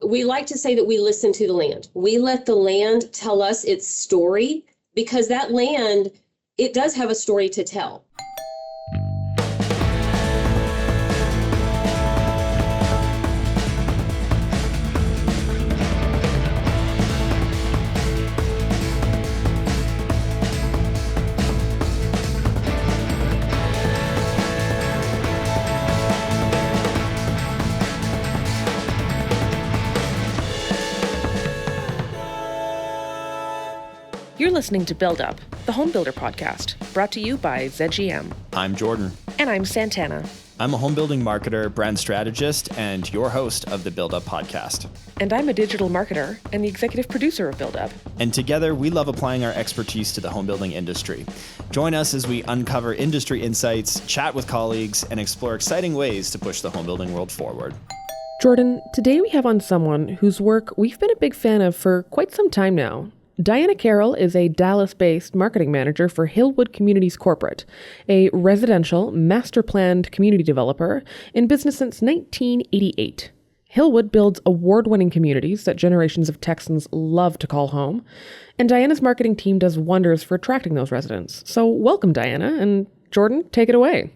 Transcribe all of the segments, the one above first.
We like to say that we listen to the land. We let the land tell us its story because that land, it does have a story to tell. You're listening to Build Up, the Homebuilder podcast, brought to you by ZGM. I'm Jordan. And I'm Santana. I'm a home building marketer, brand strategist, and your host of the Build Up podcast. And I'm a digital marketer and the executive producer of Build Up. And together, we love applying our expertise to the home building industry. Join us as we uncover industry insights, chat with colleagues, and explore exciting ways to push the home building world forward. Jordan, today we have on someone whose work we've been a big fan of for quite some time now. Diana Carroll is a Dallas-based marketing manager for Hillwood Communities Corporate, a residential, master-planned community developer in business since 1988. Hillwood builds award-winning communities that generations of Texans love to call home, and Diana's marketing team does wonders for attracting those residents. So welcome, Diana, and Jordan, take it away.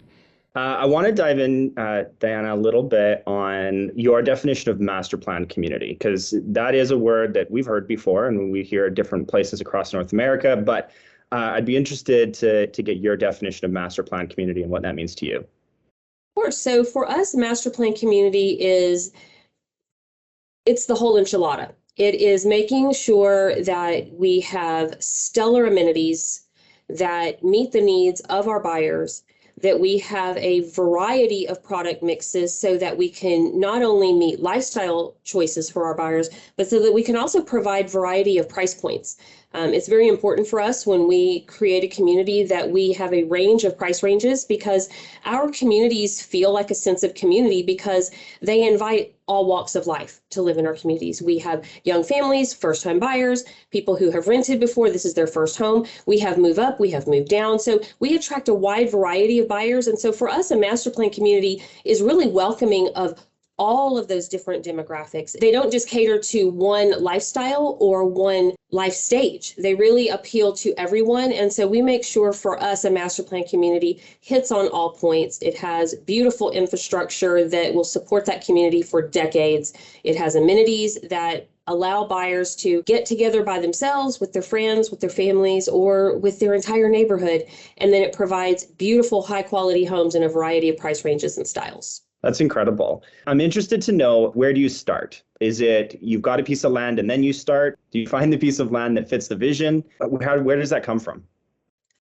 I want to dive in, Diana, a little bit on your definition of master planned community, because that is a word that we've heard before and we hear at different places across North America. But I'd be interested to get your definition of master planned community and what that means to you. Of course. So for us, master plan community it's the whole enchilada. It is making sure that we have stellar amenities that meet the needs of our buyers, that we have a variety of product mixes so that we can not only meet lifestyle choices for our buyers, but so that we can also provide variety of price points. It's very important for us when we create a community that we have a range of price ranges, because our communities feel like a sense of community because they invite all walks of life to live in our communities. We have young families, first-time buyers, people who have rented before, this is their first home. We have move up, we have move down. So we attract a wide variety of buyers. And so for us, a master plan community is really welcoming of all of those different demographics. They don't just cater to one lifestyle or one life stage. They really appeal to everyone. And so we make sure for us, a master plan community hits on all points. It has beautiful infrastructure that will support that community for decades. It has amenities that allow buyers to get together by themselves, with their friends, with their families, or with their entire neighborhood. And then it provides beautiful, high quality homes in a variety of price ranges and styles. That's incredible. I'm interested to know, where do you start? Is it you've got a piece of land and then you start? Do you find the piece of land that fits the vision? Where does that come from?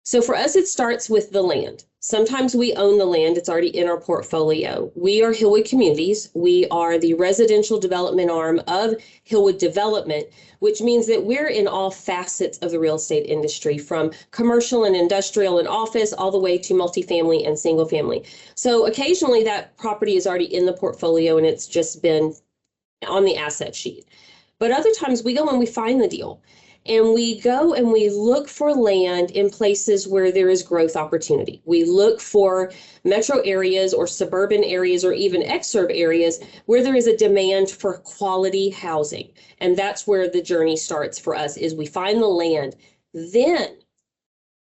So for us, it starts with the land. Sometimes we own the land. It's already in our portfolio. We are Hillwood Communities. We are the residential development arm of Hillwood Development, which means that we're in all facets of the real estate industry, from commercial and industrial and office all the way to multifamily and single family. So occasionally that property is already in the portfolio and it's just been on the asset sheet. But other times we go and we find the deal. And we go and we look for land in places where there is growth opportunity. We look for metro areas or suburban areas or even exurb areas where there is a demand for quality housing. And that's where the journey starts for us, is we find the land. Then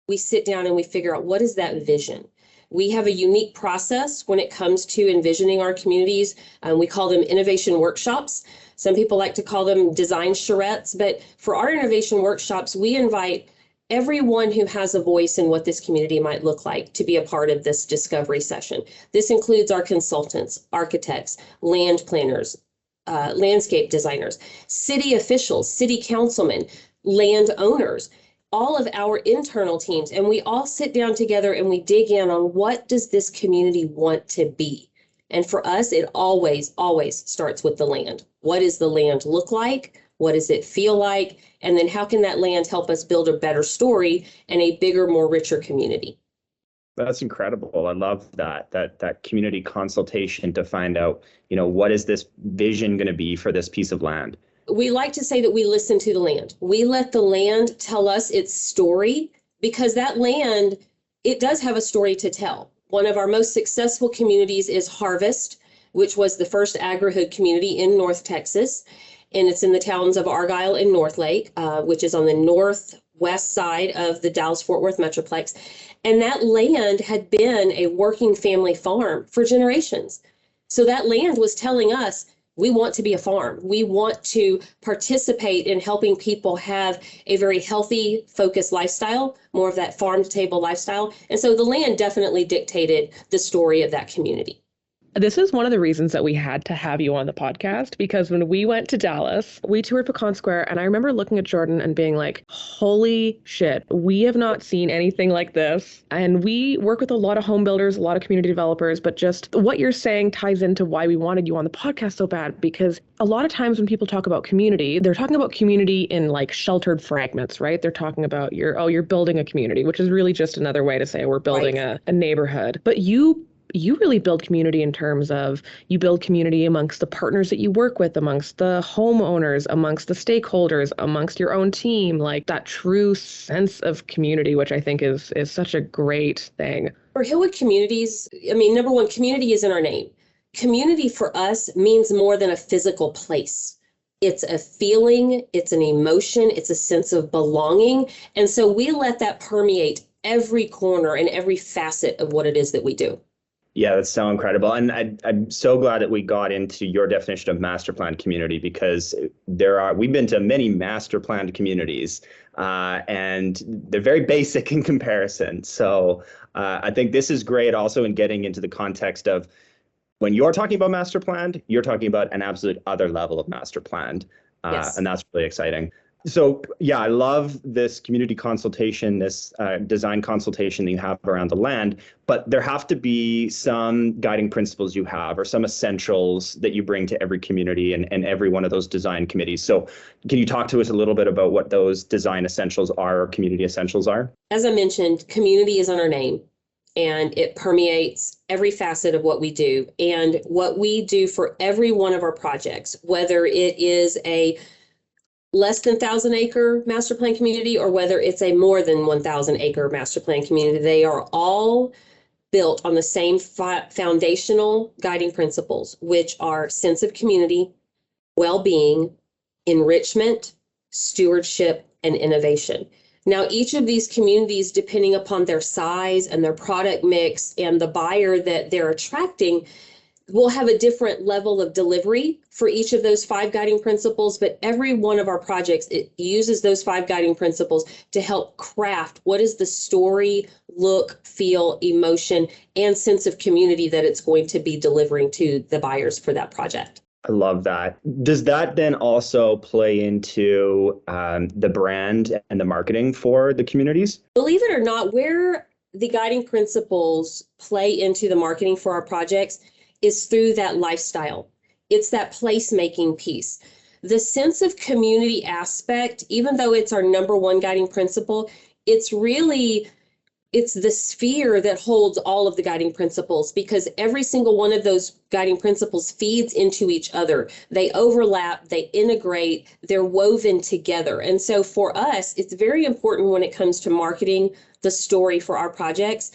we sit down and we figure out, what is that vision? We have a unique process when it comes to envisioning our communities. We call them innovation workshops. Some people like to call them design charrettes, but for our innovation workshops, we invite everyone who has a voice in what this community might look like to be a part of this discovery session. This includes our consultants, architects, land planners, landscape designers, city officials, city councilmen, landowners, all of our internal teams. And we all sit down together and we dig in on, what does this community want to be? And for us, it always starts with the land. What does the land look like? What does it feel like? And then how can that land help us build a better story and a bigger, more richer community? That's incredible. I love that community consultation to find out, what is this vision going to be for this piece of land? We like to say that we listen to the land. We let the land tell us its story, because that land, it does have a story to tell. One of our most successful communities is Harvest, which was the first agri-hood community in North Texas. and it's in the towns of Argyle and Northlake, which is on the northwest side of the Dallas-Fort Worth Metroplex. And that land had been a working family farm for generations. So that land was telling us, we want to be a farm. We want to participate in helping people have a very healthy, focused lifestyle, more of that farm to table lifestyle. And so the land definitely dictated the story of that community. This is one of the reasons that we had to have you on the podcast, because when we went to Dallas, we toured Pecan Square, and I remember looking at Jordan and being like, holy shit, we have not seen anything like this. And we work with a lot of home builders, a lot of community developers, but just what you're saying ties into why we wanted you on the podcast so bad, because a lot of times when people talk about community, they're talking about community in like sheltered fragments, right? They're talking about you're building a community, which is really just another way to say we're building a neighborhood. But you really build community in terms of you build community amongst the partners that you work with, amongst the homeowners, amongst the stakeholders, amongst your own team, like that true sense of community, which I think is such a great thing. For Hillwood Communities, I mean, number one, community is in our name. Community for us means more than a physical place. It's a feeling, it's an emotion, it's a sense of belonging. And so we let that permeate every corner and every facet of what it is that we do. Yeah, that's so incredible. And I'm so glad that we got into your definition of master planned community, because we've been to many master planned communities and they're very basic in comparison. So I think this is great also in getting into the context of when you're talking about master planned, you're talking about an absolute other level of master planned. Yes. And that's really exciting. So yeah, I love this community consultation, this design consultation that you have around the land, but there have to be some guiding principles you have or some essentials that you bring to every community and every one of those design committees. So can you talk to us a little bit about what those design essentials are or community essentials are? As I mentioned, community is on our name and it permeates every facet of what we do. And what we do for every one of our projects, whether it is a less than 1,000 acre master plan community or whether it's a more than 1,000 acre master plan community, they are all built on the same foundational guiding principles, which are sense of community, well-being, enrichment, stewardship, and innovation. Now, each of these communities, depending upon their size and their product mix and the buyer that they're attracting, will have a different level of delivery for each of those 5 guiding principles, but every one of our projects, it uses those 5 guiding principles to help craft what is the story, look, feel, emotion, and sense of community that it's going to be delivering to the buyers for that project. I love that. Does that then also play into the brand and the marketing for the communities? Believe it or not, where the guiding principles play into the marketing for our projects is through that lifestyle. It's that placemaking piece. The sense of community aspect, even though it's our number one guiding principle, it's the sphere that holds all of the guiding principles, because every single one of those guiding principles feeds into each other. They overlap, they integrate, they're woven together. And so for us, it's very important when it comes to marketing the story for our projects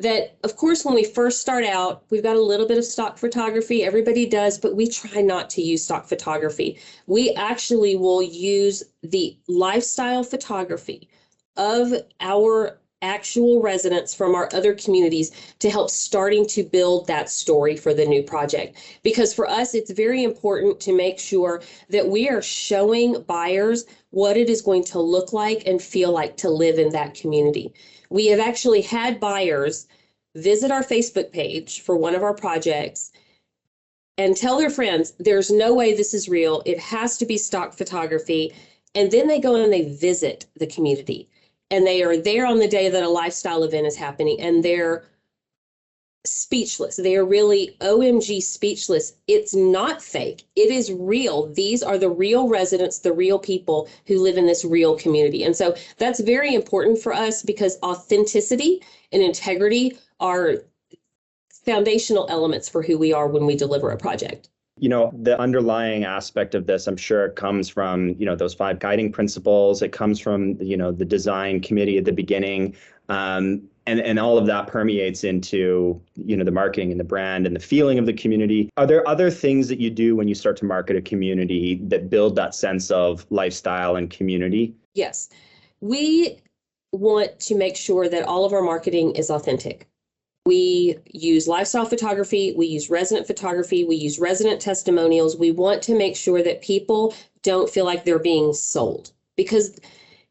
that, of course, when we first start out, we've got a little bit of stock photography. Everybody does, but we try not to use stock photography. We actually will use the lifestyle photography of our actual residents from our other communities to help starting to build that story for the new project. Because for us, it's very important to make sure that we are showing buyers what it is going to look like and feel like to live in that community. We have actually had buyers visit our Facebook page for one of our projects and tell their friends, there's no way this is real. It has to be stock photography. And then they go and they visit the community. And they are there on the day that a lifestyle event is happening, and they're speechless. They are really OMG speechless. It's not fake. It is real. These are the real residents, the real people who live in this real community. And so that's very important for us, because authenticity and integrity are foundational elements for who we are when we deliver a project. You know, the underlying aspect of this, I'm sure it comes from, those 5 guiding principles. It comes from, the design committee at the beginning. And and all of that permeates into, the marketing and the brand and the feeling of the community. Are there other things that you do when you start to market a community that build that sense of lifestyle and community? Yes. We want to make sure that all of our marketing is authentic. We use lifestyle photography, we use resident photography, we use resident testimonials. We want to make sure that people don't feel like they're being sold, because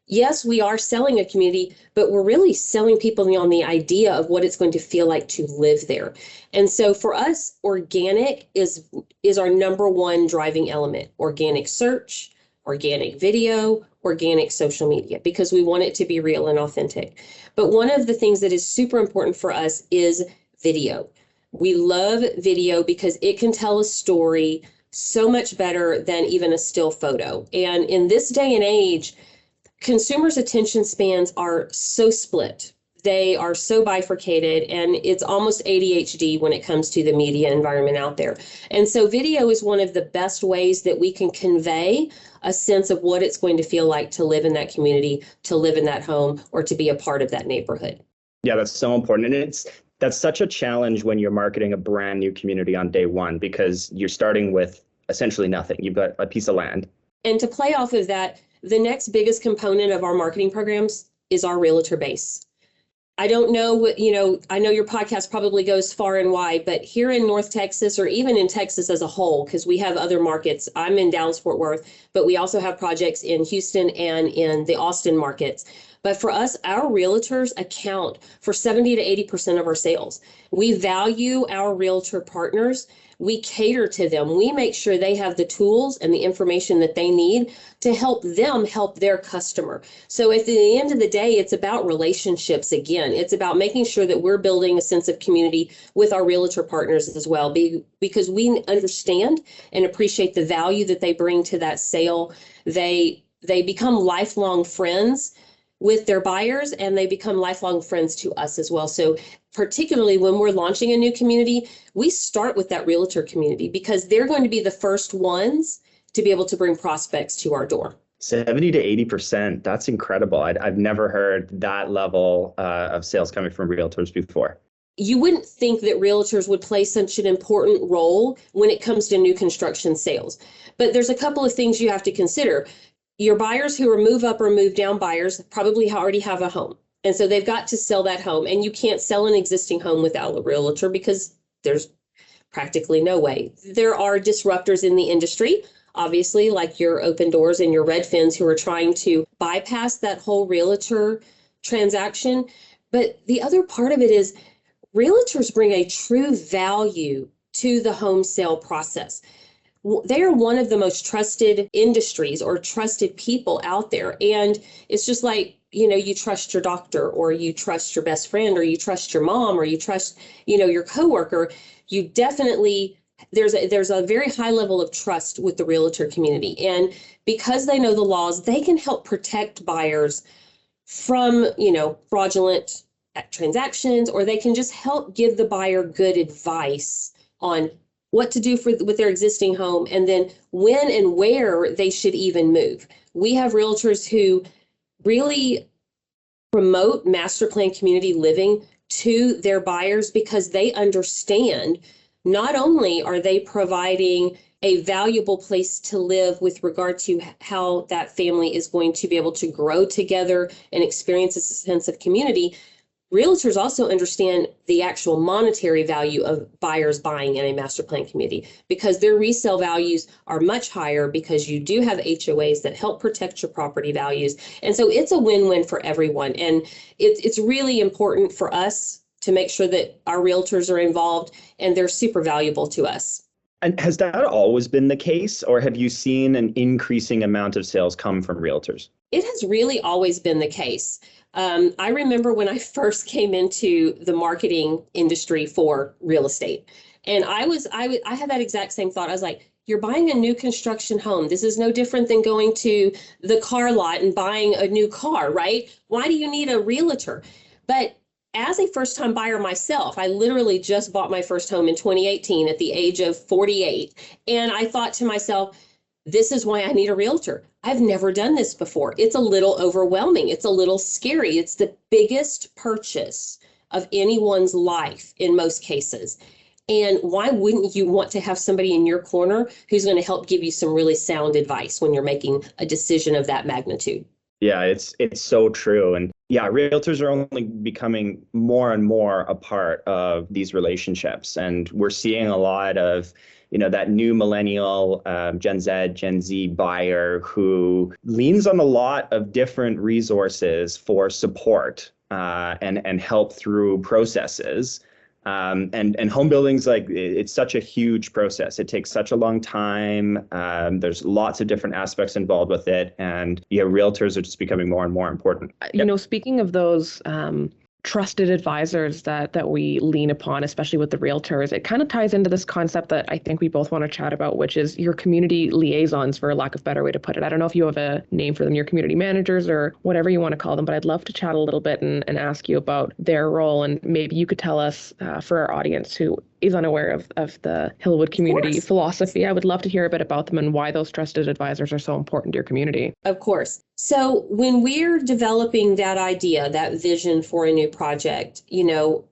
yes, we are selling a community, but we're really selling people on the idea of what it's going to feel like to live there. And so for us, organic is our number one driving element. Organic search, organic video, organic social media, because we want it to be real and authentic. But one of the things that is super important for us is video. We love video because it can tell a story so much better than even a still photo. And in this day and age, consumers' attention spans are so split. They are so bifurcated, and it's almost ADHD when it comes to the media environment out there. And so video is one of the best ways that we can convey a sense of what it's going to feel like to live in that community, to live in that home, or to be a part of that neighborhood. Yeah, that's so important. And that's such a challenge when you're marketing a brand new community on day one, because you're starting with essentially nothing. You've got a piece of land. And to play off of that, the next biggest component of our marketing programs is our realtor base. I don't know what, I know your podcast probably goes far and wide, but here in North Texas, or even in Texas as a whole, because we have other markets. I'm in Dallas-Fort Worth, but we also have projects in Houston and in the Austin markets. But for us, our realtors account for 70 to 80% of our sales. We value our realtor partners. We cater to them. We make sure they have the tools and the information that they need to help them help their customer. So at the end of the day, it's about relationships again. It's about making sure that we're building a sense of community with our realtor partners as well, because we understand and appreciate the value that they bring to that sale. They become lifelong friends with their buyers, and they become lifelong friends to us as well. So particularly when we're launching a new community, we start with that realtor community because they're going to be the first ones to be able to bring prospects to our door. 70 to 80%. That's incredible. I've never heard that level of sales coming from realtors before. You wouldn't think that realtors would play such an important role when it comes to new construction sales. But there's a couple of things you have to consider. Your buyers who are move up or move down buyers probably already have a home. And so they've got to sell that home. And you can't sell an existing home without a realtor because there's practically no way. There are disruptors in the industry, obviously, like your Open Doors and your Redfins, who are trying to bypass that whole realtor transaction. But the other part of it is realtors bring a true value to the home sale process. They are one of the most trusted industries or trusted people out there. And it's just like, you trust your doctor, or you trust your best friend, or you trust your mom, or you trust, your coworker. You definitely, there's a very high level of trust with the realtor community. And because they know the laws, they can help protect buyers from, fraudulent transactions, or they can just help give the buyer good advice on what to do with their existing home, and then when and where they should even move. We have realtors who really promote master plan community living to their buyers because they understand not only are they providing a valuable place to live with regard to how that family is going to be able to grow together and experience a sense of community, realtors also understand the actual monetary value of buyers buying in a master plan community because their resale values are much higher because you do have HOAs that help protect your property values. And so it's a win-win for everyone. And it's really important for us to make sure that our realtors are involved, and they're super valuable to us. And has that always been the case, or have you seen an increasing amount of sales come from realtors? It has really always been the case. I remember when I first came into the marketing industry for real estate, and I had that exact same thought. I was like, you're buying a new construction home. This is no different than going to the car lot and buying a new car, right? Why do you need a realtor? But as a first-time buyer myself, I literally just bought my first home in 2018 at the age of 48. And I thought to myself, this is why I need a realtor. I've never done this before. It's a little overwhelming. It's a little scary. It's the biggest purchase of anyone's life in most cases. And why wouldn't you want to have somebody in your corner who's going to help give you some really sound advice when you're making a decision of that magnitude? Yeah, it's so true. And yeah, realtors are only becoming more and more a part of these relationships. And we're seeing a lot of, that new millennial, Gen Z, Gen Z buyer who leans on a lot of different resources for support and help through processes. And home building's it's such a huge process. It takes such a long time. There's lots of different aspects involved with it. And yeah, realtors are just becoming more and more important. Speaking of those trusted advisors that we lean upon, especially with the realtors, it kind of ties into this concept that I think we both want to chat about, which is your community liaisons, for lack of a better way to put it. I don't know if you have a name for them, your community managers or whatever you want to call them, but I'd love to chat a little bit and ask you about their role. And maybe you could tell us, for our audience who is unaware of the Hillwood community philosophy, I would love to hear a bit about them and why those trusted advisors are so important to your community. Of course. So when we're developing that idea, that vision for a new project,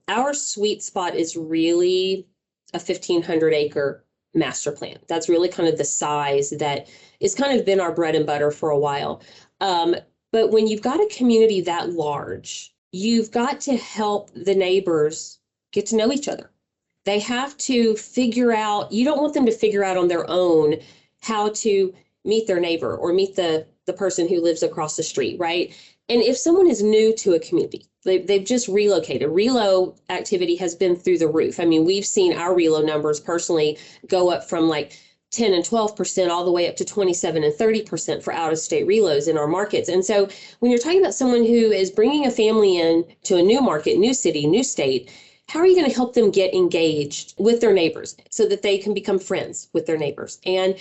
our sweet spot is really a 1,500 acre master plan. That's really kind of the size that is kind of been our bread and butter for a while. But when you've got a community that large, you've got to help the neighbors get to know each other. They have to figure out, you don't want them to figure out on their own how to meet their neighbor or meet the person who lives across the street, right? And if someone is new to a community, they've just relocated, relo activity has been through the roof. I mean, we've seen our relo numbers personally go up from 10 and 12% all the way up to 27 and 30% for out-of-state relos in our markets. And so when you're talking about someone who is bringing a family in to a new market, new city, new state, how are you going to help them get engaged with their neighbors so that they can become friends with their neighbors? And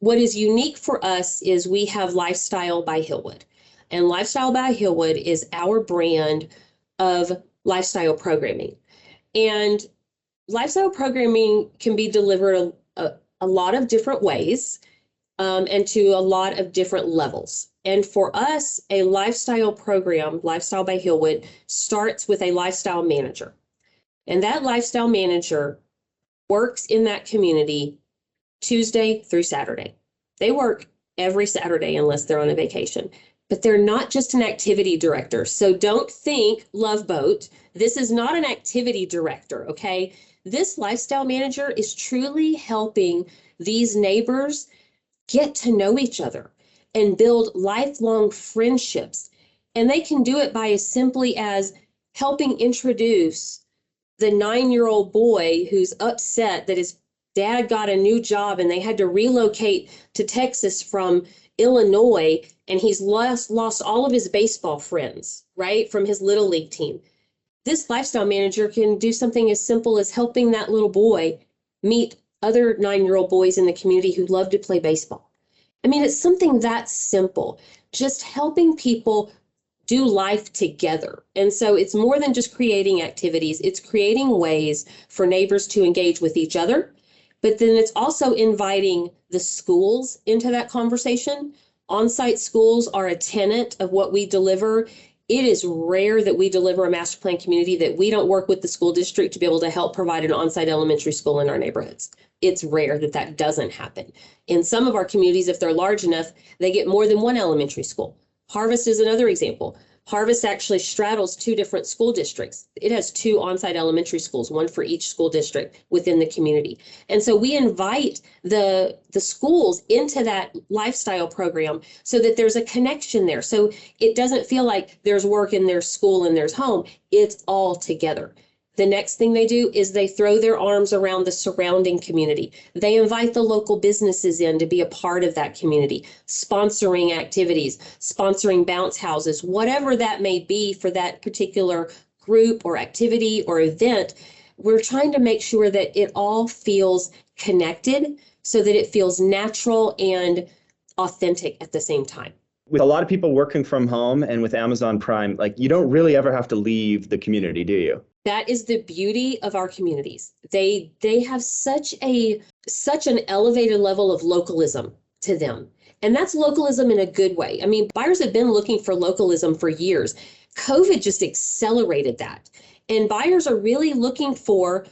what is unique for us is we have Lifestyle by Hillwood. And Lifestyle by Hillwood is our brand of lifestyle programming. And lifestyle programming can be delivered a lot of different ways and to a lot of different levels. And for us, a lifestyle program, Lifestyle by Hillwood, starts with a lifestyle manager. And that lifestyle manager works in that community Tuesday through Saturday. They work every Saturday unless they're on a vacation. But they're not just an activity director. So don't think Love Boat. This is not an activity director, okay? This lifestyle manager is truly helping these neighbors get to know each other and build lifelong friendships. And they can do it by as simply as helping introduce the 9-year-old boy who's upset that his dad got a new job and they had to relocate to Texas from Illinois, and he's lost all of his baseball friends, right, from his Little League team. This lifestyle manager can do something as simple as helping that little boy meet other 9-year-old boys in the community who love to play baseball. I mean, it's something that simple, just helping people do life together. And so it's more than just creating activities, it's creating ways for neighbors to engage with each other, but then it's also inviting the schools into that conversation. On-site schools are a tenet of what we deliver. It is rare that we deliver a master plan community that we don't work with the school district to be able to help provide an on-site elementary school in our neighborhoods. It's rare that that doesn't happen. In some of our communities, if they're large enough, they get more than one elementary school. Harvest is another example. Harvest actually straddles 2 different school districts. It has 2 on-site elementary schools, one for each school district within the community. And so we invite the schools into that lifestyle program so that there's a connection there. So it doesn't feel like there's work and there's school and there's home. It's all together. The next thing they do is they throw their arms around the surrounding community. They invite the local businesses in to be a part of that community, sponsoring activities, sponsoring bounce houses, whatever that may be for that particular group or activity or event. We're trying to make sure that it all feels connected so that it feels natural and authentic at the same time. With a lot of people working from home and with Amazon Prime, you don't really ever have to leave the community, do you? That is the beauty of our communities. They have such an elevated level of localism to them. And that's localism in a good way. I mean, buyers have been looking for localism for years. COVID just accelerated that. And buyers are really looking for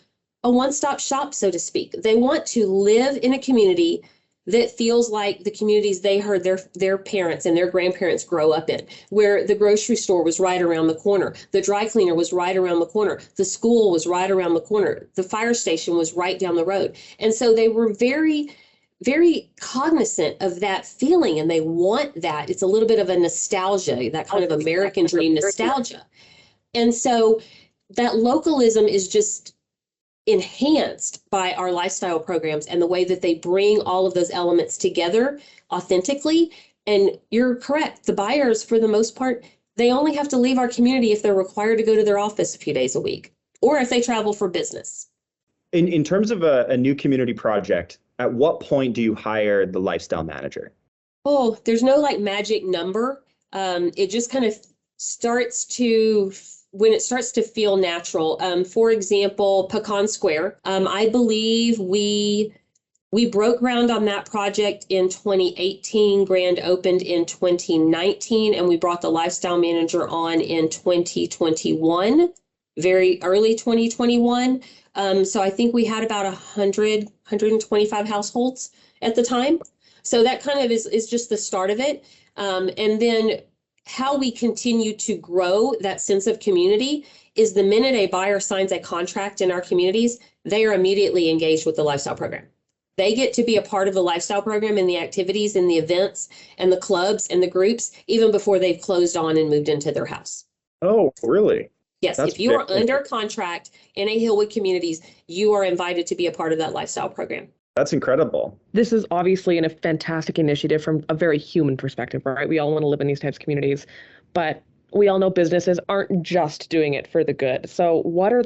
a one-stop shop, so to speak. They want to live in a community that feels like the communities they heard their parents and their grandparents grow up in, where the grocery store was right around the corner, the dry cleaner was right around the corner, the school was right around the corner, the fire station was right down the road. And so they were very, very cognizant of that feeling, and they want that. It's a little bit of a nostalgia, that kind of American dream nostalgia. And so that localism is just enhanced by our lifestyle programs and the way that they bring all of those elements together authentically. And you're correct. The buyers, for the most part, they only have to leave our community if they're required to go to their office a few days a week, or if they travel for business. In terms of a new community project, at what point do you hire the lifestyle manager? Oh, there's no like magic number. It just kind of starts to when it starts to feel natural. For example, Pecan Square, I believe we broke ground on that project in 2018, grand opened in 2019, and we brought the lifestyle manager on in 2021, very early 2021. So I think we had about 125 households at the time. So that kind of is just the start of it. And then how we continue to grow that sense of community is the minute a buyer signs a contract in our communities, they are immediately engaged with the lifestyle program. They get to be a part of the lifestyle program and the activities and the events and the clubs and the groups, even before they've closed on and moved into their house. Oh, really? Yes, if you are under contract in a Hillwood Communities, you are invited to be a part of that lifestyle program. That's incredible. This is obviously a fantastic initiative from a very human perspective, right? We all want to live in these types of communities, but we all know businesses aren't just doing it for the good. So what are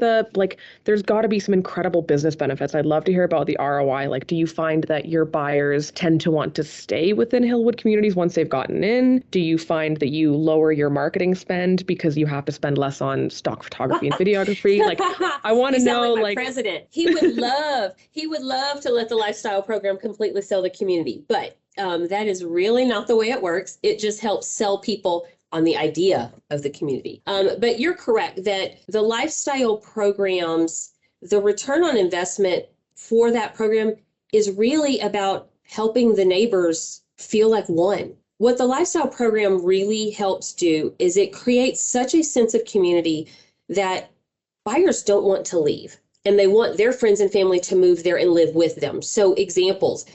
there's got to be some incredible business benefits. I'd love to hear about the ROI. Like, do you find that your buyers tend to want to stay within Hillwood Communities once they've gotten in? Do you find that you lower your marketing spend because you have to spend less on stock photography and videography? Like, I want to know, like my president, he would love to let the lifestyle program completely sell the community, but that is really not the way it works. It just helps sell people on the idea of the community. But you're correct that the lifestyle programs, the return on investment for that program is really about helping the neighbors feel like one. What the lifestyle program really helps do is it creates such a sense of community that buyers don't want to leave, and they want their friends and family to move there and live with them. So examples,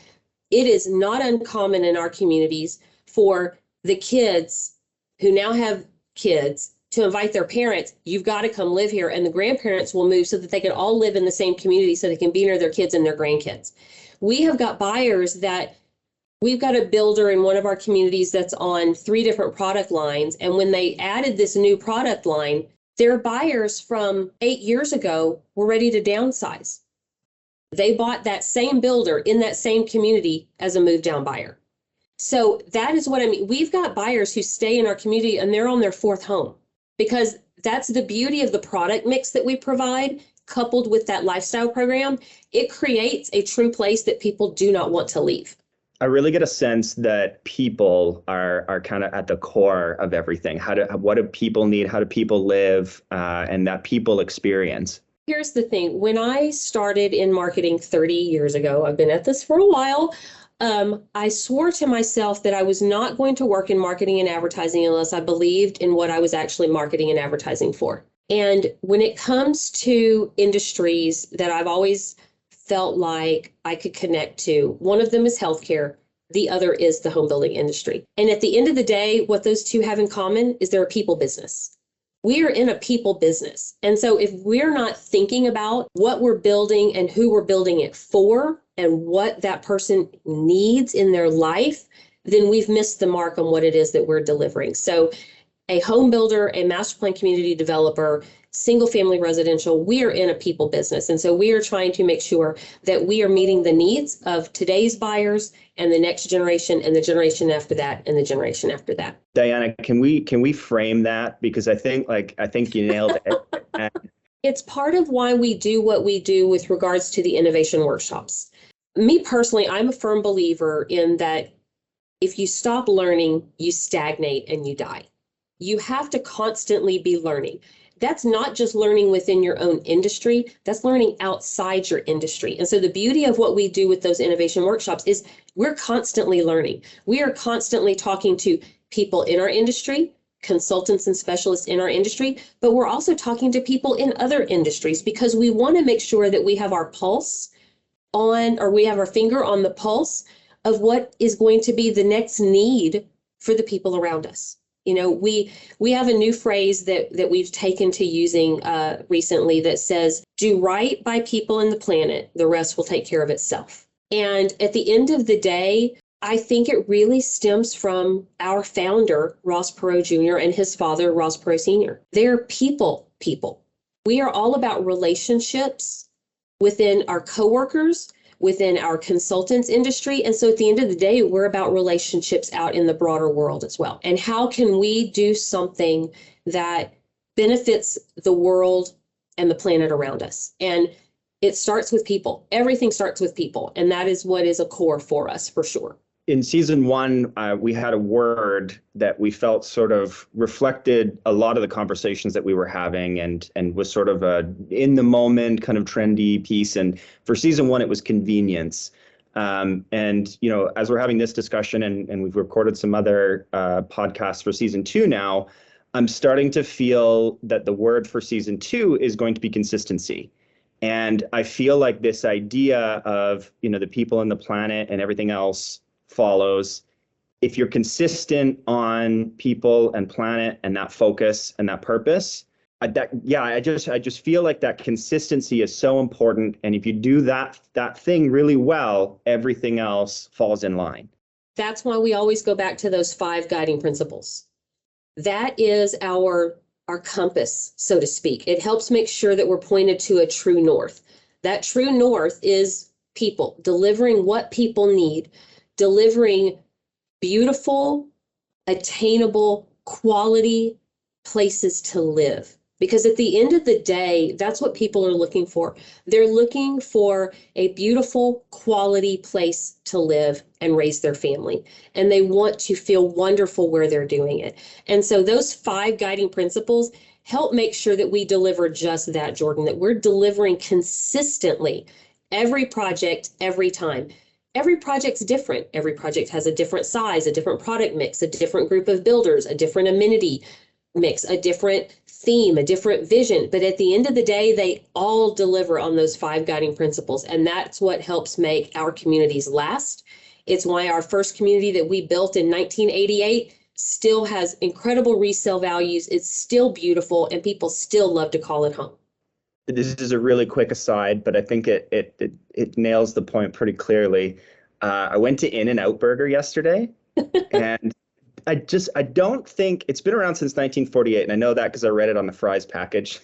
it is not uncommon in our communities for the kids who now have kids to invite their parents. You've got to come live here, and the grandparents will move so that they can all live in the same community so they can be near their kids and their grandkids. We have got buyers that we've got a builder in one of our communities that's on 3 different product lines. And when they added this new product line, their buyers from 8 years ago were ready to downsize. They bought that same builder in that same community as a move down buyer. So that is what I mean. We've got buyers who stay in our community and they're on their 4th home, because that's the beauty of the product mix that we provide, coupled with that lifestyle program. It creates a true place that people do not want to leave. I really get a sense that people are kind of at the core of everything. What do people need? How do people live? And that people experience. Here's the thing. When I started in marketing 30 years ago, I've been at this for a while. I swore to myself that I was not going to work in marketing and advertising unless I believed in what I was actually marketing and advertising for. And when it comes to industries that I've always felt like I could connect to, one of them is healthcare. The other is the home building industry. And at the end of the day, what those two have in common is they're a people business. We are in a people business. And so if we're not thinking about what we're building and who we're building it for and what that person needs in their life, then we've missed the mark on what it is that we're delivering. So a home builder, a master plan community developer, single family residential, we are in a people business. And so we are trying to make sure that we are meeting the needs of today's buyers and the next generation and the generation after that and the generation after that. Diana, can we frame that? Because I think you nailed it. It's part of why we do what we do with regards to the innovation workshops. Me personally, I'm a firm believer in that if you stop learning, you stagnate and you die. You have to constantly be learning. that's not just learning within your own industry, that's learning outside your industry. And so the beauty of what we do with those innovation workshops is we're constantly learning. We are constantly talking to people in our industry, consultants and specialists in our industry, but we're also talking to people in other industries because we want to make sure that we have our pulse on, or we have our finger on the pulse of what is going to be the next need for the people around us. You know, we have a new phrase that we've taken to using recently that says, do right by people and the planet, the rest will take care of itself. And at the end of the day, I think it really stems from our founder, Ross Perot Jr., and his father, Ross Perot Sr. They're people. We are all about relationships within our coworkers, within our consultants industry. And so at the end of the day, we're about relationships out in the broader world as well. And how can we do something that benefits the world and the planet around us? And it starts with people. Everything starts with people. And that is what is a core for us, for sure. In season one, we had a word that we felt sort of reflected a lot of the conversations that we were having and was sort of a in the moment kind of trendy piece. And for season one, it was convenience. And, you know, as we're having this discussion and we've recorded some other podcasts for season two now, I'm starting to feel that the word for season two is going to be consistency. And I feel like this idea of, you know, the people and the planet and everything else follows. If you're consistent on people and planet and that focus and that purpose, I just feel like that consistency is so important. And if you do that thing really well, everything else falls in line. That's why we always go back to those 5 guiding principles. That is our compass, so to speak. It helps make sure that we're pointed to a true north. That true north is people, delivering what people need, delivering beautiful, attainable, quality places to live. Because at the end of the day, that's what people are looking for. They're looking for a beautiful, quality place to live and raise their family. And they want to feel wonderful where they're doing it. And so those 5 guiding principles help make sure that we deliver just that, Jordan, that we're delivering consistently every project, every time. Every project's different. Every project has a different size, a different product mix, a different group of builders, a different amenity mix, a different theme, a different vision. But at the end of the day, they all deliver on those 5 guiding principles. And that's what helps make our communities last. It's why our first community that we built in 1988 still has incredible resale values. It's still beautiful and people still love to call it home. This is a really quick aside, but I think it nails the point pretty clearly. I went to In-N-Out Burger yesterday, and I don't think it's been around since 1948, and I know that because I read it on the fries package.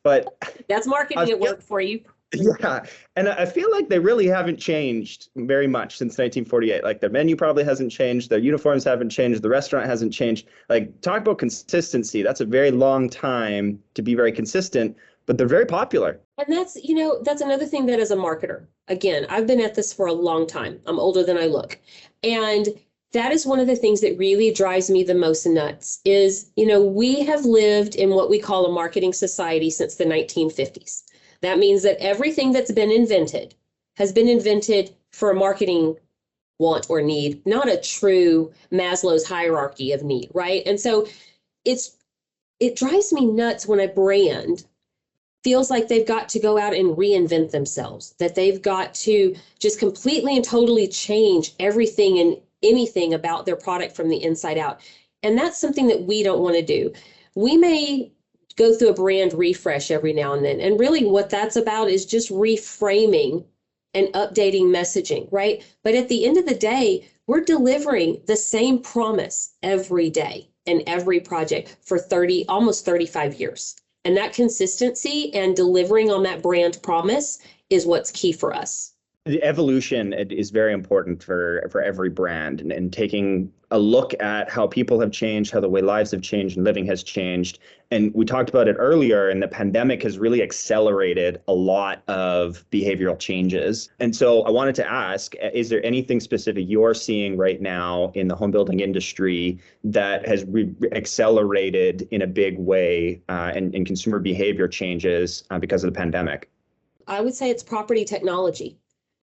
But that's marketing at work for you. Yeah, and I feel like they really haven't changed very much since 1948. Like their menu probably hasn't changed, their uniforms haven't changed, the restaurant hasn't changed. Like talk about consistency. That's a very long time to be very consistent. But they're very popular. And that's, you know, that's another thing that as a marketer, again, I've been at this for a long time. I'm older than I look. And that is one of the things that really drives me the most nuts is, you know, we have lived in what we call a marketing society since the 1950s. That means that everything that's been invented has been invented for a marketing want or need, not a true Maslow's hierarchy of need, right? And so it drives me nuts when a brand feels like they've got to go out and reinvent themselves, that they've got to just completely and totally change everything and anything about their product from the inside out. And that's something that we don't want to do. We may go through a brand refresh every now and then. And really what that's about is just reframing and updating messaging, right? But at the end of the day, we're delivering the same promise every day and every project for almost 35 years. And that consistency and delivering on that brand promise is what's key for us. The evolution is very important for every brand, and taking a look at how people have changed, how the way lives have changed and living has changed. And we talked about it earlier, and the pandemic has really accelerated a lot of behavioral changes. And so I wanted to ask, is there anything specific you're seeing right now in the home building industry that has accelerated in a big way in consumer behavior changes because of the pandemic? I would say it's property technology.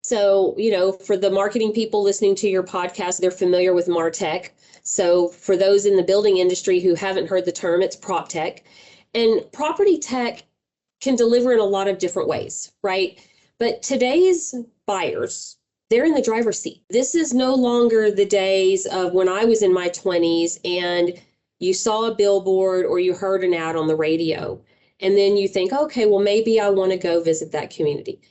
So, for the marketing people listening to your podcast, they're familiar with MarTech. So for those in the building industry who haven't heard the term, it's prop tech. And property tech can deliver in a lot of different ways, right? But today's buyers, they're in the driver's seat. This is no longer the days of when I was in my 20s and you saw a billboard or you heard an ad on the radio. And then you think, okay, well, maybe I want to go visit that community.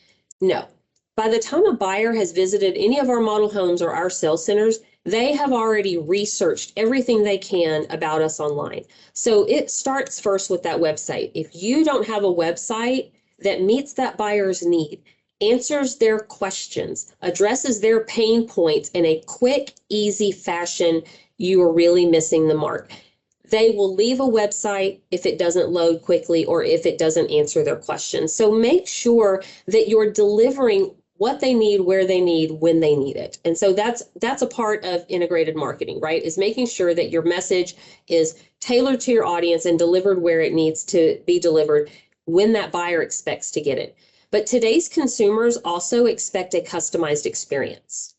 No. By the time a buyer has visited any of our model homes or our sales centers, they have already researched everything they can about us online. So it starts first with that website. If you don't have a website that meets that buyer's need, answers their questions, addresses their pain points in a quick, easy fashion, you are really missing the mark. They will leave a website if it doesn't load quickly or if it doesn't answer their questions. So make sure that you're delivering what they need, where they need, when they need it. And so that's a part of integrated marketing, right? Is making sure that your message is tailored to your audience and delivered where it needs to be delivered when that buyer expects to get it. But today's consumers also expect a customized experience.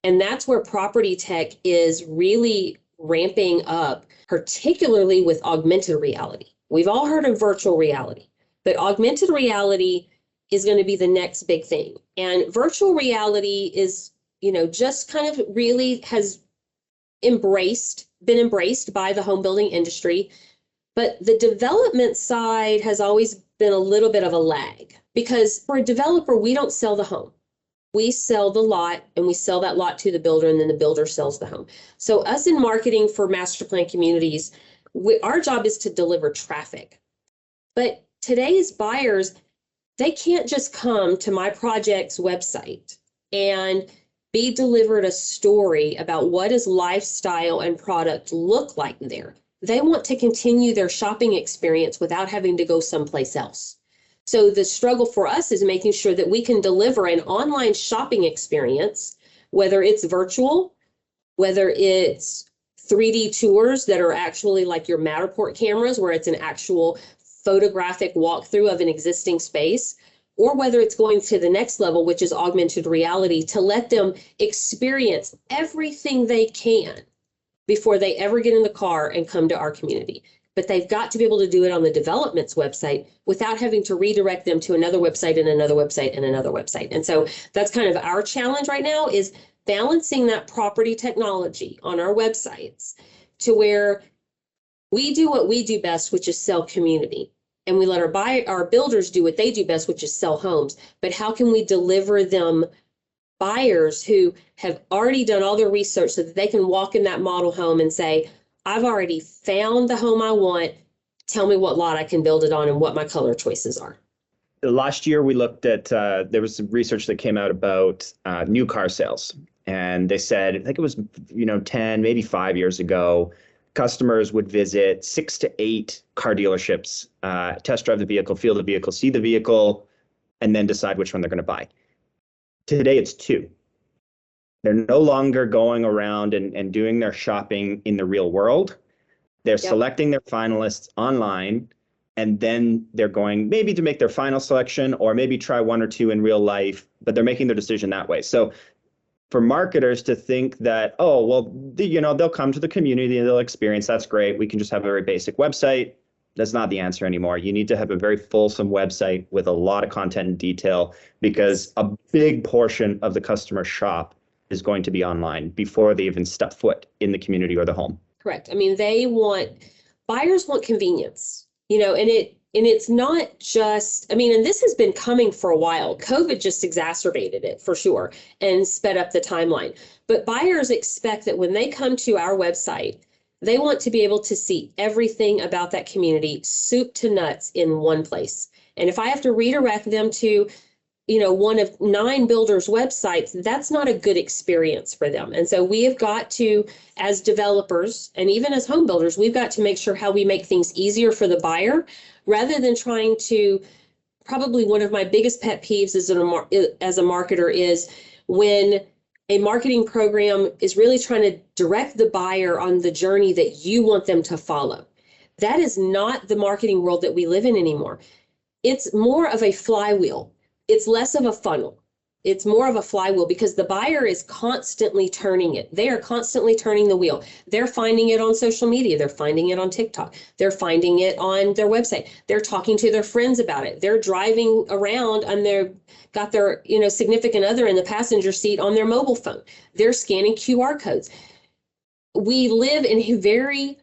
And that's where property tech is really ramping up, particularly with augmented reality. We've all heard of virtual reality, but augmented reality is going to be the next big thing. And virtual reality is, just kind of really has been embraced by the home building industry. But the development side has always been a little bit of a lag because for a developer, we don't sell the home. We sell the lot and we sell that lot to the builder and then the builder sells the home. So us in marketing for master plan communities, our job is to deliver traffic. But today's buyers, they can't just come to my project's website and be delivered a story about what does lifestyle and product look like there. They want to continue their shopping experience without having to go someplace else. So the struggle for us is making sure that we can deliver an online shopping experience, whether it's virtual, whether it's 3D tours that are actually like your Matterport cameras, where it's an actual photographic walkthrough of an existing space, or whether it's going to the next level, which is augmented reality, to let them experience everything they can before they ever get in the car and come to our community. But they've got to be able to do it on the development's website without having to redirect them to another website and another website and another website. And so that's kind of our challenge right now, is balancing that property technology on our websites to where we do what we do best, which is sell community. And we let our builders do what they do best, which is sell homes. But how can we deliver them buyers who have already done all their research so that they can walk in that model home and say, I've already found the home I want. Tell me what lot I can build it on and what my color choices are. Last year, we looked at, there was some research that came out about new car sales. And they said, I think it was, 10, maybe 5 years ago, customers would visit 6 to 8 car dealerships, test drive the vehicle, feel the vehicle, see the vehicle, and then decide which one they're going to buy. Today, it's 2. They're no longer going around and doing their shopping in the real world. They're selecting their finalists online, and then they're going maybe to make their final selection or maybe try 1 or 2 in real life, but they're making their decision that way. So for marketers to think that, oh, well, they'll come to the community and they'll experience, that's great. We can just have a very basic website. That's not the answer anymore. You need to have a very fulsome website with a lot of content and detail, because a big portion of the customer shop is going to be online before they even step foot in the community or the home. Correct. I mean, buyers want convenience, and it's not just, and this has been coming for a while. COVID just exacerbated it for sure and sped up the timeline. But buyers expect that when they come to our website, they want to be able to see everything about that community, soup to nuts, in one place. And if I have to redirect them to, one of 9 builders' websites, that's not a good experience for them. And so we have got to, as developers and even as home builders, we've got to make sure how we make things easier for the buyer rather than trying to, probably one of my biggest pet peeves as a marketer is when a marketing program is really trying to direct the buyer on the journey that you want them to follow. That is not the marketing world that we live in anymore. It's more of a flywheel. It's less of a funnel. It's more of a flywheel because the buyer is constantly turning it. They are constantly turning the wheel. They're finding it on social media. They're finding it on TikTok. They're finding it on their website. They're talking to their friends about it. They're driving around and got their, significant other in the passenger seat on their mobile phone. They're scanning QR codes. We live in a very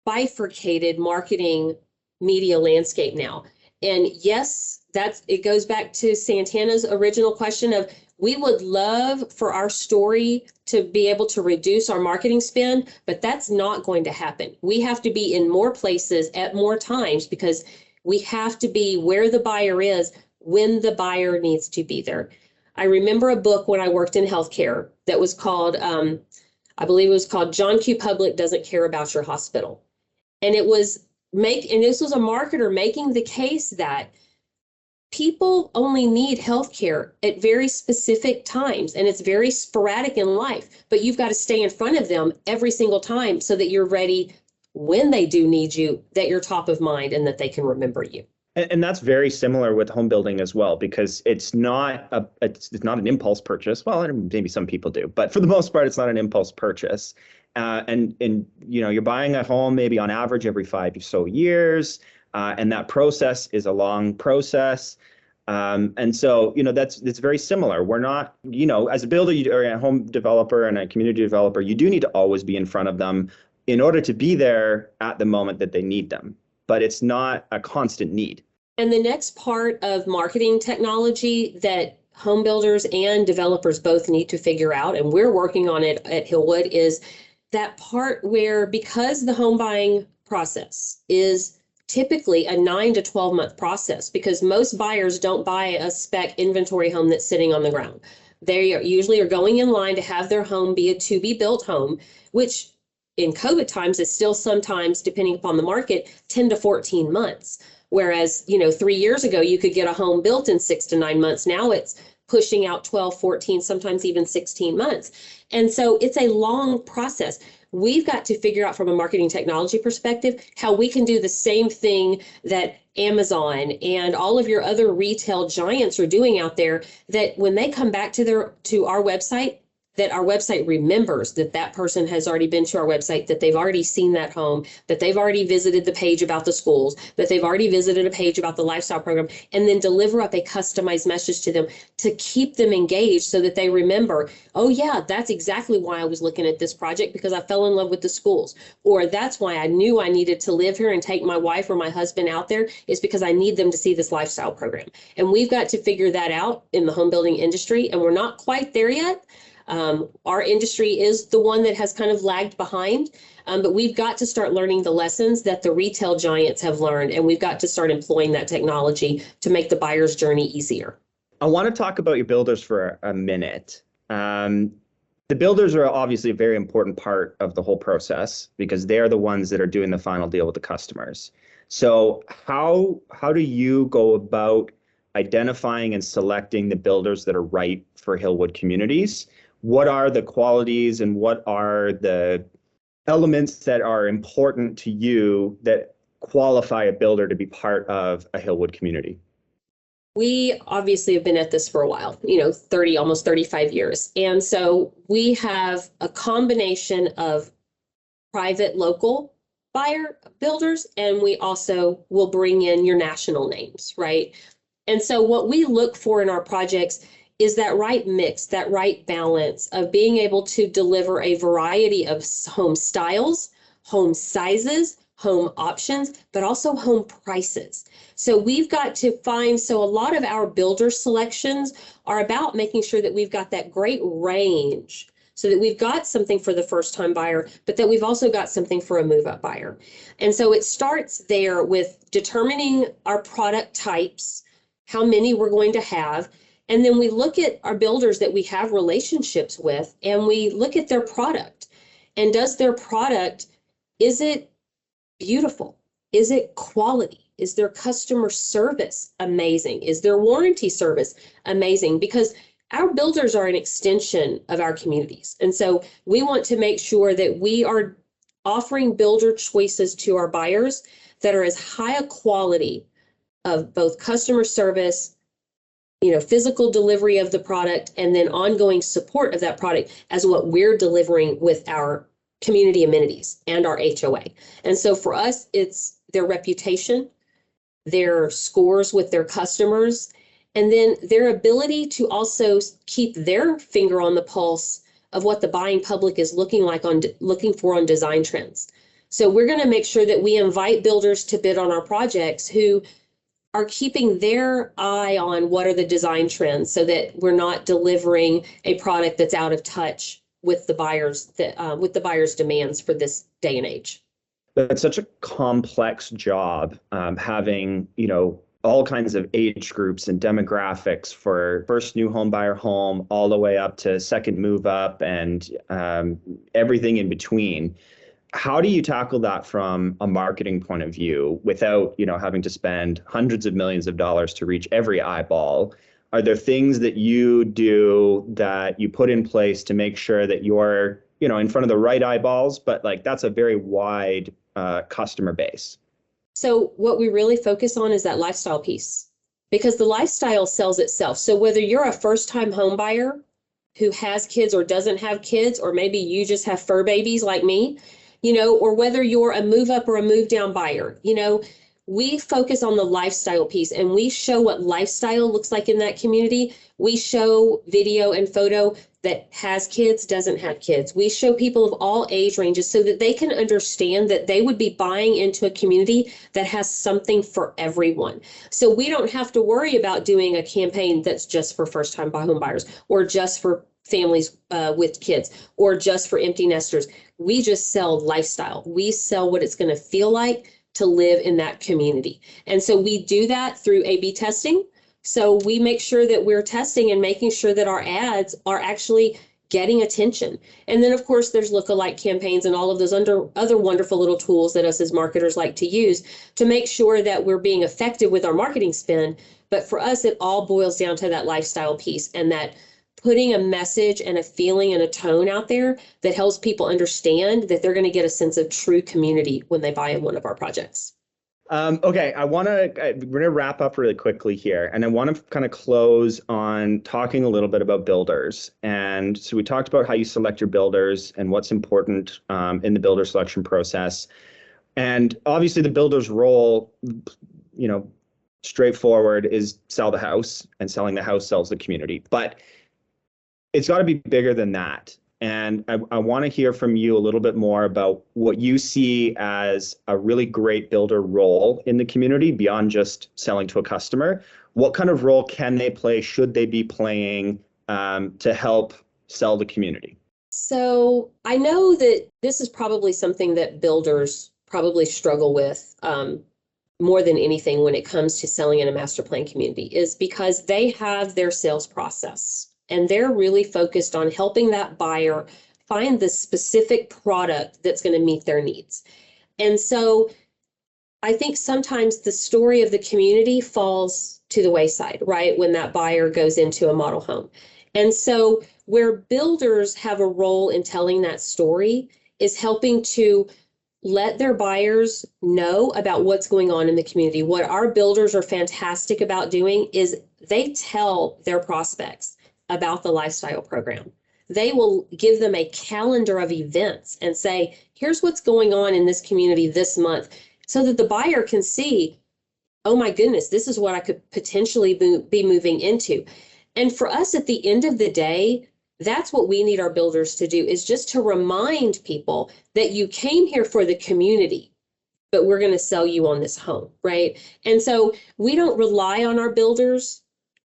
bifurcated marketing media landscape now. And yes, it goes back to Santana's original question of, we would love for our story to be able to reduce our marketing spend, but that's not going to happen. We have to be in more places at more times because we have to be where the buyer is when the buyer needs to be there. I remember a book when I worked in healthcare that was called, I believe it was called John Q. Public Doesn't Care About Your Hospital. And this was a marketer making the case that people only need healthcare at very specific times, and it's very sporadic in life, but you've got to stay in front of them every single time so that you're ready when they do need you, that you're top of mind and that they can remember you. And that's very similar with home building as well, because it's not an impulse purchase. Well, maybe some people do, but for the most part, it's not an impulse purchase. And you're buying a home maybe on average every 5 or so years. And that process is a long process. And so, it's very similar. We're not, as a builder or a home developer and a community developer, you do need to always be in front of them in order to be there at the moment that they need them. But it's not a constant need. And the next part of marketing technology that home builders and developers both need to figure out, and we're working on it at Hillwood, is that part where, because the home buying process is typically a 9 to 12 month process, because most buyers don't buy a spec inventory home that's sitting on the ground. They usually are going in line to have their home be a to be built home, which in COVID times is still sometimes, depending upon the market, 10 to 14 months. Whereas, 3 years ago, you could get a home built in 6 to 9 months. Now it's pushing out 12, 14, sometimes even 16 months. And so it's a long process. We've got to figure out from a marketing technology perspective how we can do the same thing that Amazon and all of your other retail giants are doing out there, that when they come back to our website, that our website remembers that person has already been to our website, that they've already seen that home, that they've already visited the page about the schools, that they've already visited a page about the lifestyle program, and then deliver up a customized message to them to keep them engaged so that they remember, oh yeah, that's exactly why I was looking at this project, because I fell in love with the schools. Or that's why I knew I needed to live here and take my wife or my husband out there, is because I need them to see this lifestyle program. And we've got to figure that out in the home building industry, and we're not quite there yet. Our industry is the one that has kind of lagged behind, but we've got to start learning the lessons that the retail giants have learned, and we've got to start employing that technology to make the buyer's journey easier. I want to talk about your builders for a minute. The builders are obviously a very important part of the whole process because they're the ones that are doing the final deal with the customers. So how do you go about identifying and selecting the builders that are right for Hillwood Communities? What are the qualities and what are the elements that are important to you that qualify a builder to be part of a Hillwood community? We obviously have been at this for a while, 30, almost 35 years. And so we have a combination of private local builders, and we also will bring in your national names, right? And so what we look for in our projects is that right mix, that right balance of being able to deliver a variety of home styles, home sizes, home options, but also home prices. So we've got to so a lot of our builder selections are about making sure that we've got that great range, so that we've got something for the first-time buyer, but that we've also got something for a move-up buyer. And so it starts there with determining our product types, how many we're going to have, And then we look at our builders that we have relationships with, and we look at their product. And does their product, is it beautiful? Is it quality? Is their customer service amazing? Is their warranty service amazing? Because our builders are an extension of our communities. And so we want to make sure that we are offering builder choices to our buyers that are as high a quality of both customer service, physical delivery of the product, and then ongoing support of that product as what we're delivering with our community amenities and our HOA. And so for us, it's their reputation, their scores with their customers, and then their ability to also keep their finger on the pulse of what the buying public is looking for on design trends. So we're going to make sure that we invite builders to bid on our projects who are keeping their eye on what are the design trends, so that we're not delivering a product that's out of touch with the buyer's demands for this day and age. It's such a complex job, having, all kinds of age groups and demographics for first new home buyer home, all the way up to second move up and everything in between. How do you tackle that from a marketing point of view without, having to spend hundreds of millions of dollars to reach every eyeball? Are there things that you do that you put in place to make sure that you're, in front of the right eyeballs, but that's a very wide customer base? So what we really focus on is that lifestyle piece, because the lifestyle sells itself. So whether you're a first-time home buyer who has kids or doesn't have kids, or maybe you just have fur babies like me, or whether you're a move up or a move down buyer, we focus on the lifestyle piece, and we show what lifestyle looks like in that community. We show video and photo that has kids, doesn't have kids. We show people of all age ranges so that they can understand that they would be buying into a community that has something for everyone. So we don't have to worry about doing a campaign that's just for first-time home buyers, or just for families with kids, or just for empty nesters. We just sell lifestyle. We sell what it's going to feel like to live in that community. And so we do that through A/B testing. So we make sure that we're testing and making sure that our ads are actually getting attention. And then, of course, there's lookalike campaigns and all of those other wonderful little tools that us as marketers like to use to make sure that we're being effective with our marketing spend. But for us, it all boils down to that lifestyle piece, and that putting a message and a feeling and a tone out there that helps people understand that they're going to get a sense of true community when they buy in one of our projects. Okay, we're going to wrap up really quickly here, and I want to kind of close on talking a little bit about builders. And so we talked about how you select your builders and what's important in the builder selection process. And obviously the builder's role, straightforward, is sell the house, and selling the house sells the community. But it's got to be bigger than that. And I want to hear from you a little bit more about what you see as a really great builder role in the community beyond just selling to a customer. What kind of role can they play, should they be playing to help sell the community? So I know that this is probably something that builders probably struggle with more than anything when it comes to selling in a master plan community, is because they have their sales process. And they're really focused on helping that buyer find the specific product that's going to meet their needs. And so I think sometimes the story of the community falls to the wayside, right, when that buyer goes into a model home. And so where builders have a role in telling that story is helping to let their buyers know about what's going on in the community. What our builders are fantastic about doing is they tell their prospects about the lifestyle program. They will give them a calendar of events and say, here's what's going on in this community this month, so that the buyer can see, oh my goodness, this is what I could potentially be moving into. And for us, at the end of the day, that's what we need our builders to do, is just to remind people that you came here for the community, but we're going to sell you on this home, right? And so we don't rely on our builders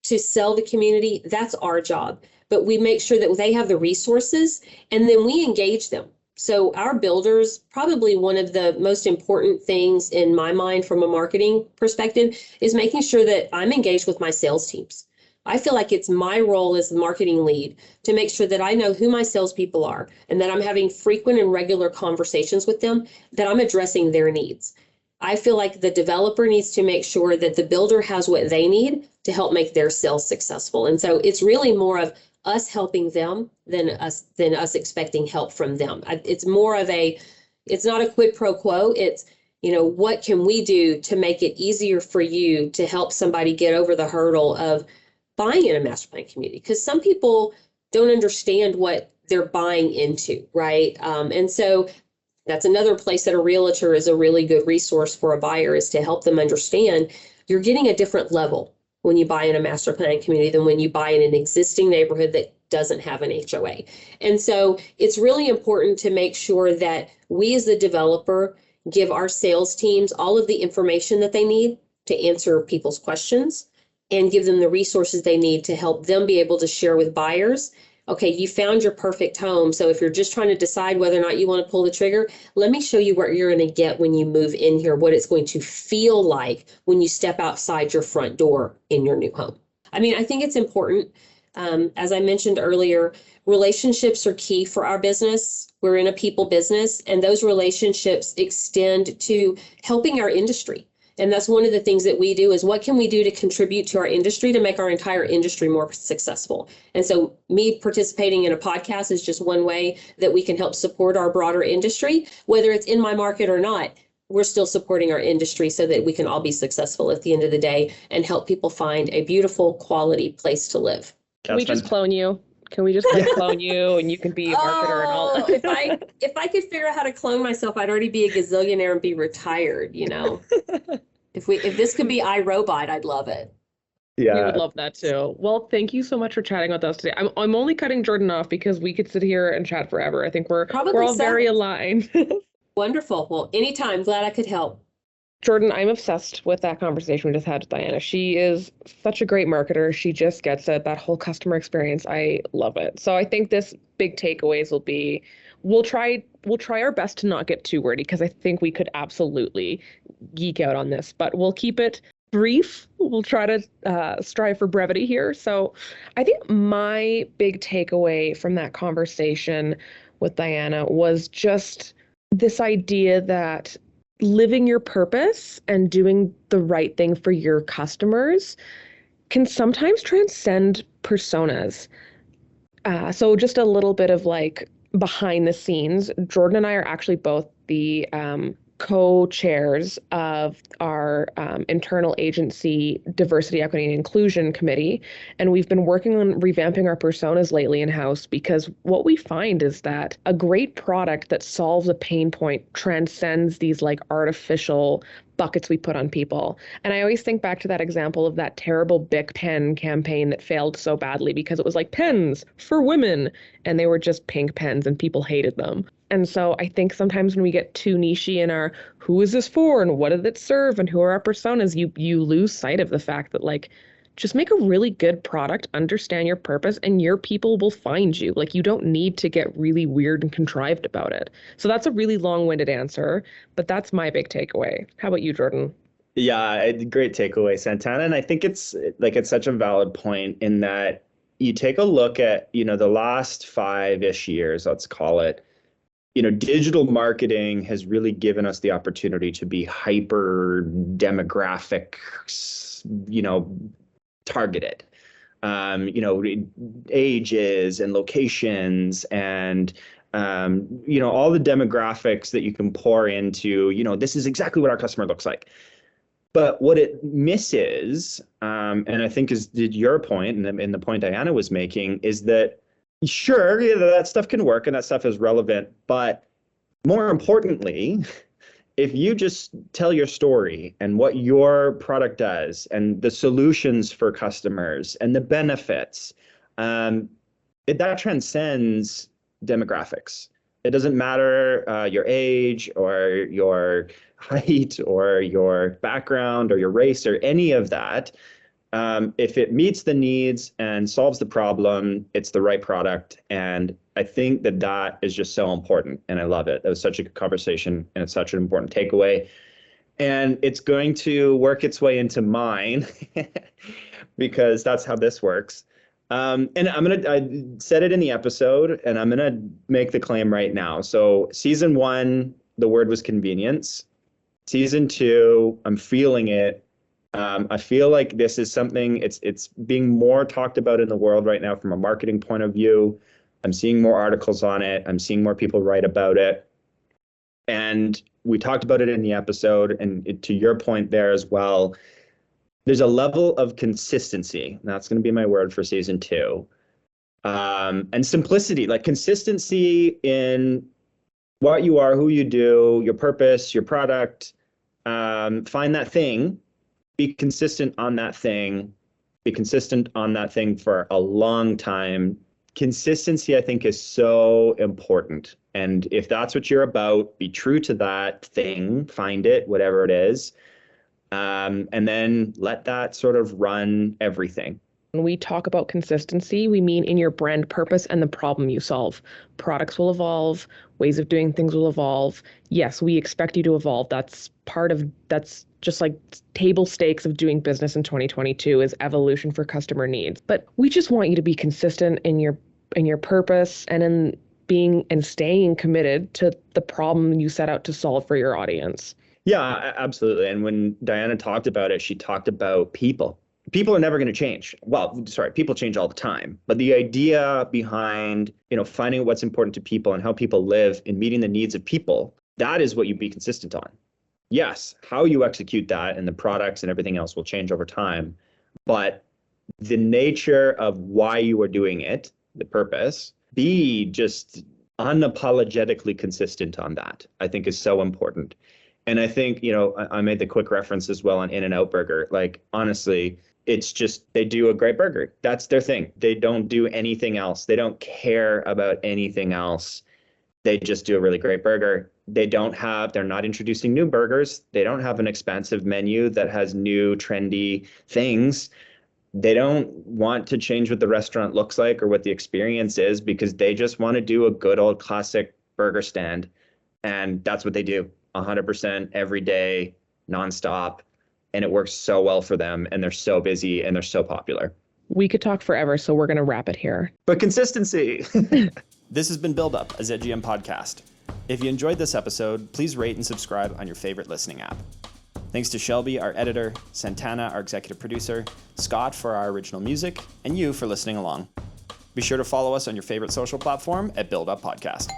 to sell the community. That's our job. But we make sure that they have the resources, and then we engage them. So our builders, probably one of the most important things in my mind from a marketing perspective, is making sure that I'm engaged with my sales teams. I feel like it's my role as the marketing lead to make sure that I know who my salespeople are and that I'm having frequent and regular conversations with them, that I'm addressing their needs. I feel like the developer needs to make sure that the builder has what they need to help make their sales successful. And so it's really more of us helping them than us expecting help from them. It's more of it's not a quid pro quo. It's, what can we do to make it easier for you to help somebody get over the hurdle of buying in a master plan community? Because some people don't understand what they're buying into, right? And so that's another place that a realtor is a really good resource for a buyer, is to help them understand you're getting a different level when you buy in a master plan community than when you buy in an existing neighborhood that doesn't have an HOA. And so it's really important to make sure that we as the developer give our sales teams all of the information that they need to answer people's questions and give them the resources they need to help them be able to share with buyers. Okay, you found your perfect home. So if you're just trying to decide whether or not you want to pull the trigger, let me show you what you're going to get when you move in here, what it's going to feel like when you step outside your front door in your new home. I mean, I think it's important. As I mentioned earlier, relationships are key for our business. We're in a people business, and those relationships extend to helping our industry. And that's one of the things that we do, is what can we do to contribute to our industry to make our entire industry more successful? And so me participating in a podcast is just one way that we can help support our broader industry. Whether it's in my market or not, we're still supporting our industry so that we can all be successful at the end of the day and help people find a beautiful, quality place to live. Can we just clone you? Can we just clone you and you can be a marketer and all? If I could figure out how to clone myself, I'd already be a gazillionaire and be retired, If this could be iRobot, I'd love it. Yeah, we would love that too. Well, thank you so much for chatting with us today. I'm only cutting Jordan off because we could sit here and chat forever. I think we're all very aligned. Wonderful. Well, anytime. Glad I could help. Jordan, I'm obsessed with that conversation we just had with Diana. She is such a great marketer. She just gets it. That whole customer experience. I love it. So I think this big takeaways will be, we'll try our best to not get too wordy, because I think we could absolutely geek out on this, but we'll keep it brief. We'll try to strive for brevity here. So I think my big takeaway from that conversation with Diana was just this idea that living your purpose and doing the right thing for your customers can sometimes transcend personas. So just a little bit of behind the scenes. Jordan and I are actually both the co-chairs of our internal agency diversity, equity, and inclusion committee. And we've been working on revamping our personas lately in-house, because what we find is that a great product that solves a pain point transcends these artificial buckets we put on people. And I always think back to that example of that terrible Bic pen campaign that failed so badly because it was pens for women, and they were just pink pens and people hated them. And so I think sometimes when we get too nichey in our who is this for and what did it serve and who are our personas, you lose sight of the fact that just make a really good product, understand your purpose, and your people will find you. You don't need to get really weird and contrived about it. So that's a really long-winded answer, but that's my big takeaway. How about you, Jordan? Yeah, great takeaway, Santana. And I think it's such a valid point in that you take a look at, the last 5-ish years, let's call it, digital marketing has really given us the opportunity to be hyper demographic, targeted, ages and locations and, all the demographics that you can pour into, this is exactly what our customer looks like. But what it misses, and I think is your point and the point Diana was making, is that sure, that stuff can work and that stuff is relevant, but more importantly, if you just tell your story and what your product does and the solutions for customers and the benefits, that transcends demographics. It doesn't matter your age or your height or your background or your race or any of that. If it meets the needs and solves the problem, it's the right product. And I think that is just so important. And I love it. That was such a good conversation and it's such an important takeaway. And it's going to work its way into mine. because that's how this works. And I said it in the episode, and I'm gonna make the claim right now. So season 1, the word was convenience. Season 2, I'm feeling it. I feel like this is something, it's being more talked about in the world right now from a marketing point of view. I'm seeing more articles on it. I'm seeing more people write about it. And we talked about it in the episode, and to your point there as well, there's a level of consistency. That's going to be my word for season 2. And simplicity, like consistency in what you are, who you do, your purpose, your product. Find that thing, be consistent on that thing, be consistent on that thing for a long time. Consistency, I think, is so important. And if that's what you're about, be true to that thing, find it, whatever it is. And then let that sort of run everything. When we talk about consistency, we mean in your brand purpose and the problem you solve. Products will evolve, ways of doing things will evolve. Yes, we expect you to evolve. That's just like table stakes of doing business in 2022 is evolution for customer needs. But we just want you to be consistent in your purpose and in being and staying committed to the problem you set out to solve for your audience. Yeah, absolutely. And when Diana talked about it, she talked about people. People are never going to change. Well, sorry, people change all the time. But the idea behind, finding what's important to people and how people live and meeting the needs of people, that is what you be consistent on. Yes, how you execute that and the products and everything else will change over time. But the nature of why you are doing it, the purpose, be just unapologetically consistent on that, I think is so important. And I think, I made the quick reference as well on In-N-Out Burger. Like, honestly, it's just, they do a great burger. That's their thing. They don't do anything else. They don't care about anything else. They just do a really great burger. They're not introducing new burgers. They don't have an expansive menu that has new trendy things. They don't want to change what the restaurant looks like or what the experience is because they just want to do a good old classic burger stand. And that's what they do 100% every day, nonstop. And it works so well for them. And they're so busy and they're so popular. We could talk forever, so we're going to wrap it here. But consistency. This has been Build Up, a ZGM podcast. If you enjoyed this episode, please rate and subscribe on your favorite listening app. Thanks to Shelby, our editor, Santana, our executive producer, Scott for our original music, and you for listening along. Be sure to follow us on your favorite social platform at Build Up Podcast.